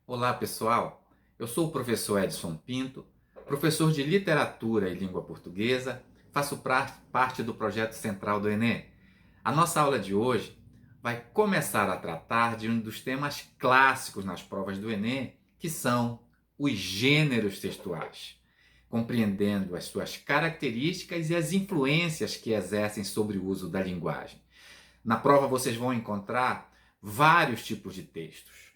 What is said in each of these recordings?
Olá, pessoal. Eu sou o professor Edson Pinto, professor de Literatura e Língua Portuguesa, faço parte do projeto central do Enem. A nossa aula de hoje vai começar a tratar de um dos temas clássicos nas provas do Enem, que são os gêneros textuais, compreendendo as suas características e as influências que exercem sobre o uso da linguagem. Na prova vocês vão encontrar vários tipos de textos: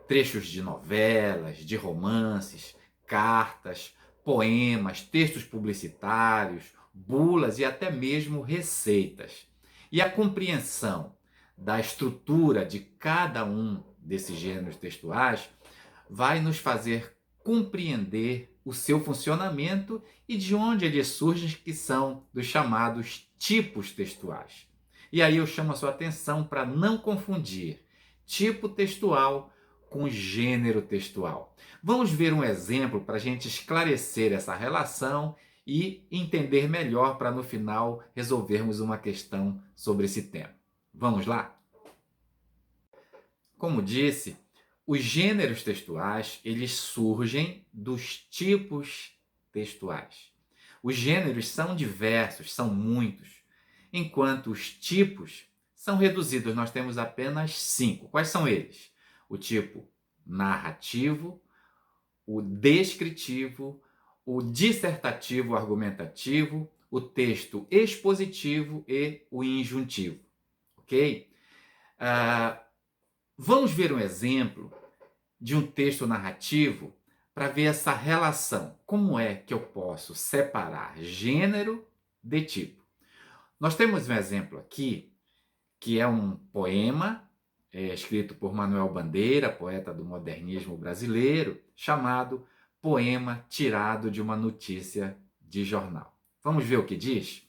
trechos de novelas, de romances, cartas, poemas, textos publicitários, bulas e até mesmo receitas. E a compreensão da estrutura de cada um desses gêneros textuais vai nos fazer compreender o seu funcionamento e de onde eles surgem, que são dos chamados tipos textuais. E aí eu chamo a sua atenção para não confundir tipo textual com gênero textual. Vamos ver um exemplo para a gente esclarecer essa relação e entender melhor para no final resolvermos uma questão sobre esse tema. Vamos lá? Como disse, os gêneros textuais, eles surgem dos tipos textuais. Os gêneros são diversos, são muitos, enquanto os tipos são reduzidos. Nós temos apenas 5. Quais são eles? O tipo narrativo, o descritivo, o dissertativo argumentativo, o texto expositivo e o injuntivo. Ok? Vamos ver um exemplo de um texto narrativo para ver essa relação. Como é que eu posso separar gênero de tipo? Nós temos um exemplo aqui, que é um poema escrito por Manuel Bandeira, poeta do modernismo brasileiro, chamado Poema Tirado de uma Notícia de Jornal. Vamos ver o que diz?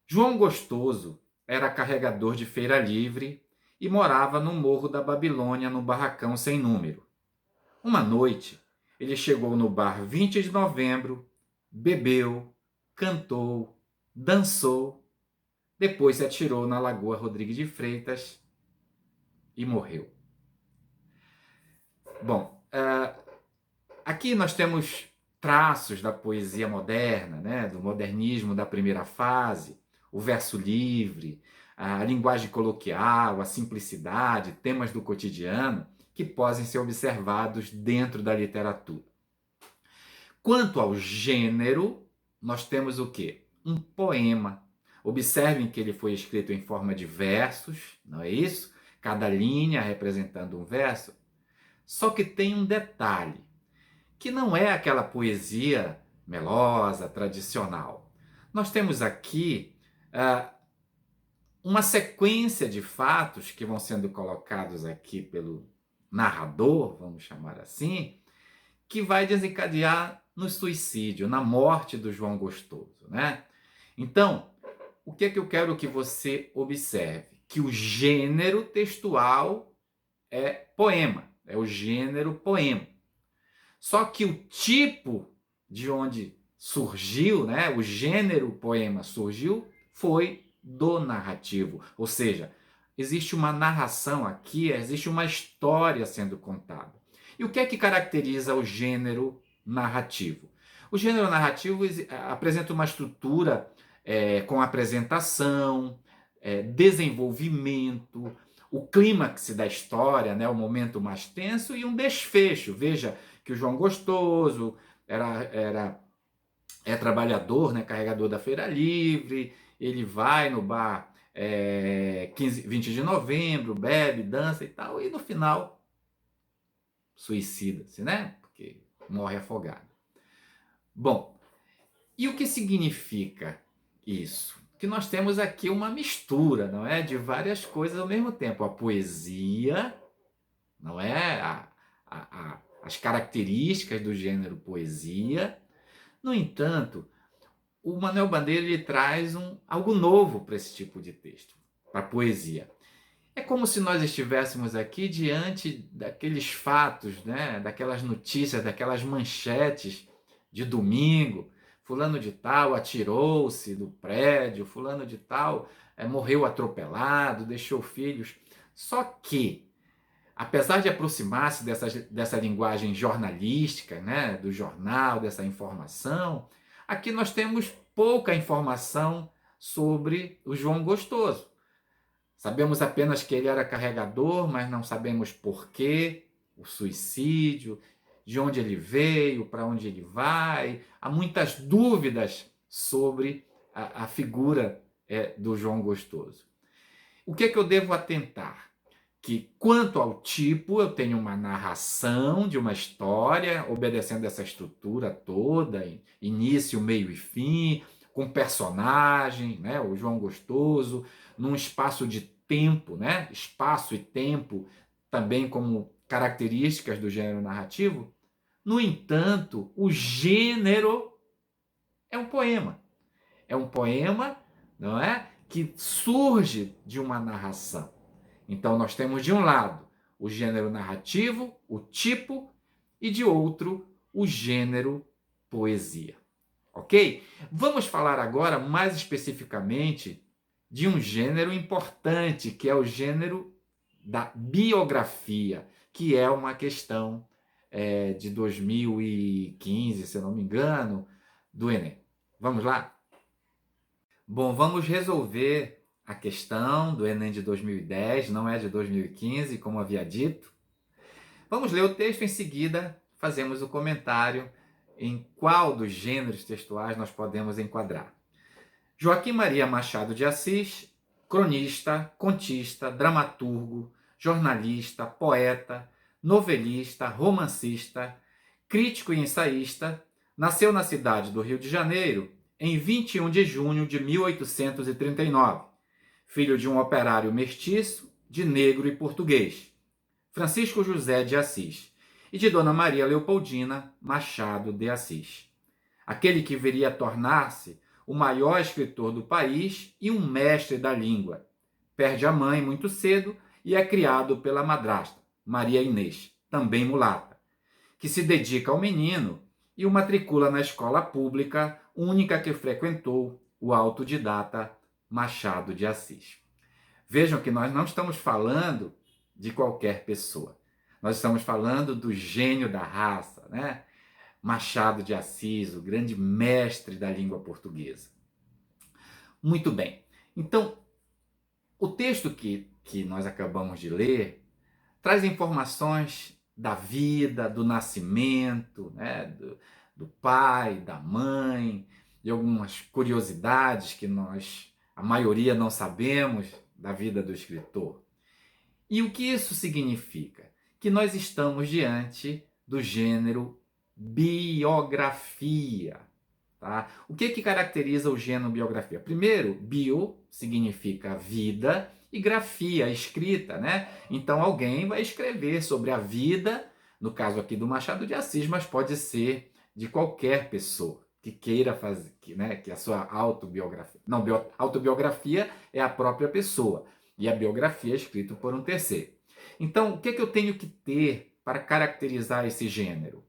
João Gostoso era carregador de feira livre e morava no Morro da Babilônia, no barracão sem número. Uma noite, ele chegou no bar 20 de novembro, bebeu, cantou, dançou, depois se atirou na Lagoa Rodrigues de Freitas e morreu. Bom, aqui nós temos traços da poesia moderna, né, do modernismo da primeira fase, o verso livre, a linguagem coloquial, a simplicidade, temas do cotidiano que podem ser observados dentro da literatura. Quanto ao gênero, nós temos o quê? Um poema. Observem que ele foi escrito em forma de versos, não é isso? Cada linha representando um verso. Só que tem um detalhe, que não é aquela poesia melosa, tradicional. Nós temos aqui uma sequência de fatos que vão sendo colocados aqui pelo narrador, vamos chamar assim, que vai desencadear no suicídio, na morte do João Gostoso, né? Então, o que é que eu quero que você observe? Que o gênero textual é poema, é o gênero poema. Só que o tipo de onde surgiu, né, o gênero poema surgiu, foi do narrativo. Ou seja, existe uma narração aqui, existe uma história sendo contada. E o que é que caracteriza o gênero narrativo? O gênero narrativo apresenta uma estrutura com apresentação, desenvolvimento, o clímax da história, né, o momento mais tenso e um desfecho. Veja que o João Gostoso é trabalhador, né, carregador da feira livre, ele vai no bar 20 de novembro, bebe, dança e tal, e no final suicida-se, né? Porque morre afogado. Bom, e o que significa isso? Que nós temos aqui uma mistura, não é? De várias coisas ao mesmo tempo. A poesia, não é? As características do gênero poesia. No entanto, o Manuel Bandeira ele traz algo novo para esse tipo de texto, para a poesia. É como se nós estivéssemos aqui diante daqueles fatos, né? Daquelas notícias, daquelas manchetes de domingo. Fulano de tal atirou-se do prédio, fulano de tal morreu atropelado, deixou filhos. Só que apesar de aproximar-se dessa linguagem jornalística, né, do jornal, dessa informação, aqui nós temos pouca informação sobre o João Gostoso. Sabemos apenas que ele era carregador, mas não sabemos por quê, o suicídio, de onde ele veio, para onde ele vai. Há muitas dúvidas sobre a figura do João Gostoso. O que é que eu devo atentar? Que quanto ao tipo, eu tenho uma narração de uma história, obedecendo essa estrutura toda, início, meio e fim, com personagem, né, o João Gostoso, num espaço de tempo, né, espaço e tempo também como características do gênero narrativo. No entanto, o gênero é um poema. É um poema, não é, que surge de uma narração. Então nós temos de um lado o gênero narrativo, o tipo, e de outro o gênero poesia. Ok? Vamos falar agora mais especificamente de um gênero importante, que é o gênero da biografia, que é uma questão de 2015, se eu não me engano, do Enem. Vamos lá? Bom, vamos resolver a questão do Enem de 2010, não é de 2015, como havia dito. Vamos ler o texto, em seguida fazemos o comentário em qual dos gêneros textuais nós podemos enquadrar. Joaquim Maria Machado de Assis, cronista, contista, dramaturgo, jornalista, poeta, novelista, romancista, crítico e ensaísta, nasceu na cidade do Rio de Janeiro em 21 de junho de 1839, filho de um operário mestiço, de negro e português, Francisco José de Assis, e de Dona Maria Leopoldina Machado de Assis. Aquele que viria a tornar-se o maior escritor do país e um mestre da língua. Perde a mãe muito cedo e é criado pela madrasta, Maria Inês, também mulata, que se dedica ao menino e o matricula na escola pública, única que frequentou, o autodidata Machado de Assis. Vejam que nós não estamos falando de qualquer pessoa. Nós estamos falando do gênio da raça, né? Machado de Assis, o grande mestre da língua portuguesa. Muito bem. Então, o texto que nós acabamos de ler traz informações da vida, do nascimento, né? do pai, da mãe, de algumas curiosidades que a maioria não sabemos da vida do escritor. E o que isso significa? Que nós estamos diante do gênero biografia. Tá? O que caracteriza o gênero biografia? Primeiro, bio significa vida e grafia, escrita, né? Então alguém vai escrever sobre a vida, no caso aqui do Machado de Assis, mas pode ser de qualquer pessoa que queira fazer, que a sua autobiografia. Não, autobiografia é a própria pessoa e a biografia é escrita por um terceiro. Então, o que eu tenho que ter para caracterizar esse gênero?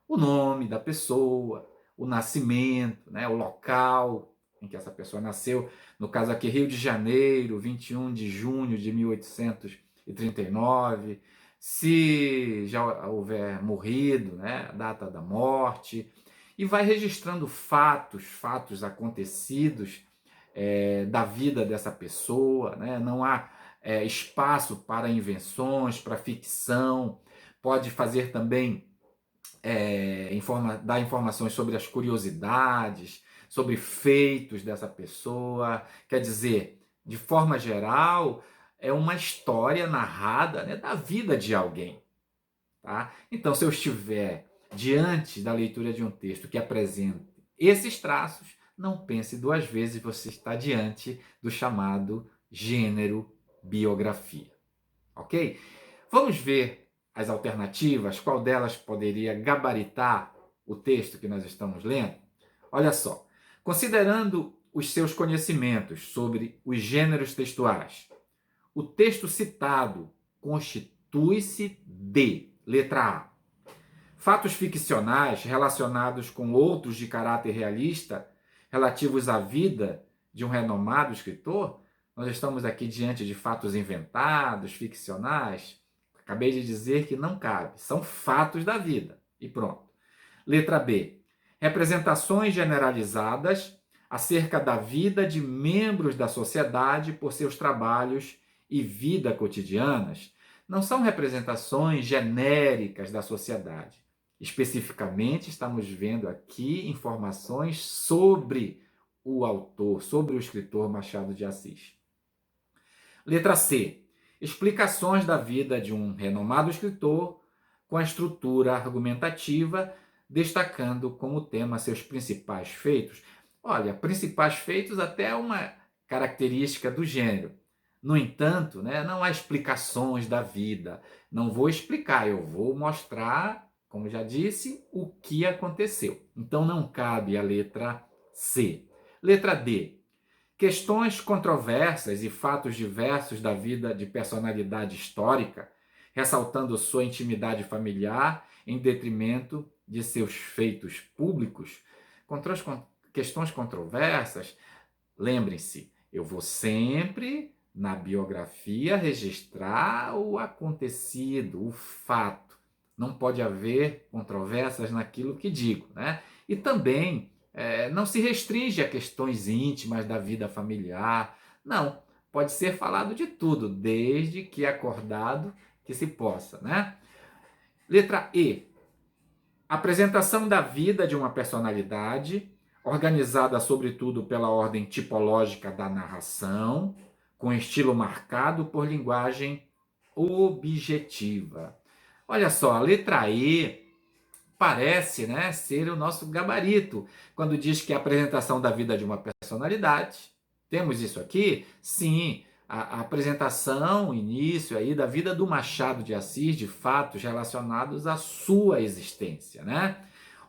O nome da pessoa, o nascimento, né, o local em que essa pessoa nasceu. No caso aqui, Rio de Janeiro, 21 de junho de 1839. Se já houver morrido, né, a data da morte. E vai registrando fatos acontecidos da vida dessa pessoa. Né? Não há espaço para invenções, para ficção. Pode fazer também dar informações sobre as curiosidades, sobre feitos dessa pessoa. Quer dizer, de forma geral, é uma história narrada, né, da vida de alguém. Tá? Então, se eu estiver diante da leitura de um texto que apresenta esses traços, não pense duas vezes, você está diante do chamado gênero biografia. Ok? Vamos ver as alternativas, qual delas poderia gabaritar o texto que nós estamos lendo? Olha só, considerando os seus conhecimentos sobre os gêneros textuais, o texto citado constitui-se de, letra A, fatos ficcionais relacionados com outros de caráter realista, relativos à vida de um renomado escritor. Nós estamos aqui diante de fatos inventados, ficcionais. Acabei de dizer que não cabe. São fatos da vida. E pronto. Letra B. Representações generalizadas acerca da vida de membros da sociedade por seus trabalhos e vida cotidianas. Não são representações genéricas da sociedade. Especificamente, estamos vendo aqui informações sobre o autor, sobre o escritor Machado de Assis. Letra C. Explicações da vida de um renomado escritor com a estrutura argumentativa, destacando como tema seus principais feitos. Olha, principais feitos até é uma característica do gênero. No entanto, não há explicações da vida. Não vou explicar, eu vou mostrar, como já disse, o que aconteceu. Então não cabe a letra C. Letra D. Questões controversas e fatos diversos da vida de personalidade histórica, ressaltando sua intimidade familiar em detrimento de seus feitos públicos. Questões controversas, lembrem-se, eu vou sempre, na biografia, registrar o acontecido, o fato. Não pode haver controvérsias naquilo que digo, E também não se restringe a questões íntimas da vida familiar. Não, pode ser falado de tudo, desde que acordado que se possa, Letra E. Apresentação da vida de uma personalidade, organizada sobretudo pela ordem tipológica da narração, com estilo marcado por linguagem objetiva. Olha só, a letra E parece ser o nosso gabarito, quando diz que a apresentação da vida de uma personalidade. Temos isso aqui? Sim, a apresentação, o início aí da vida do Machado de Assis, de fatos relacionados à sua existência,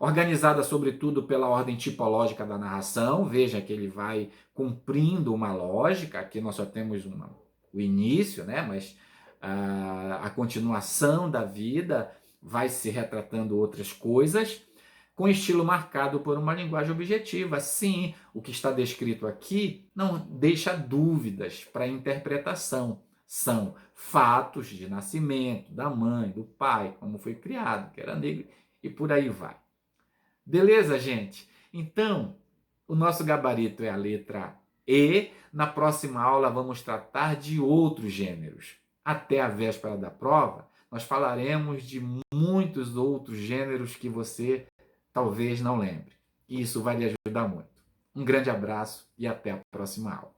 Organizada sobretudo pela ordem tipológica da narração, veja que ele vai cumprindo uma lógica, aqui nós só temos o início, mas a continuação da vida vai se retratando outras coisas, com estilo marcado por uma linguagem objetiva. Sim, o que está descrito aqui não deixa dúvidas para a interpretação. São fatos de nascimento, da mãe, do pai, como foi criado, que era negro, e por aí vai. Beleza, gente? Então, o nosso gabarito é a letra E. Na próxima aula vamos tratar de outros gêneros. Até a véspera da prova, nós falaremos de muitos outros gêneros que você talvez não lembre. E isso vai lhe ajudar muito. Um grande abraço e até a próxima aula.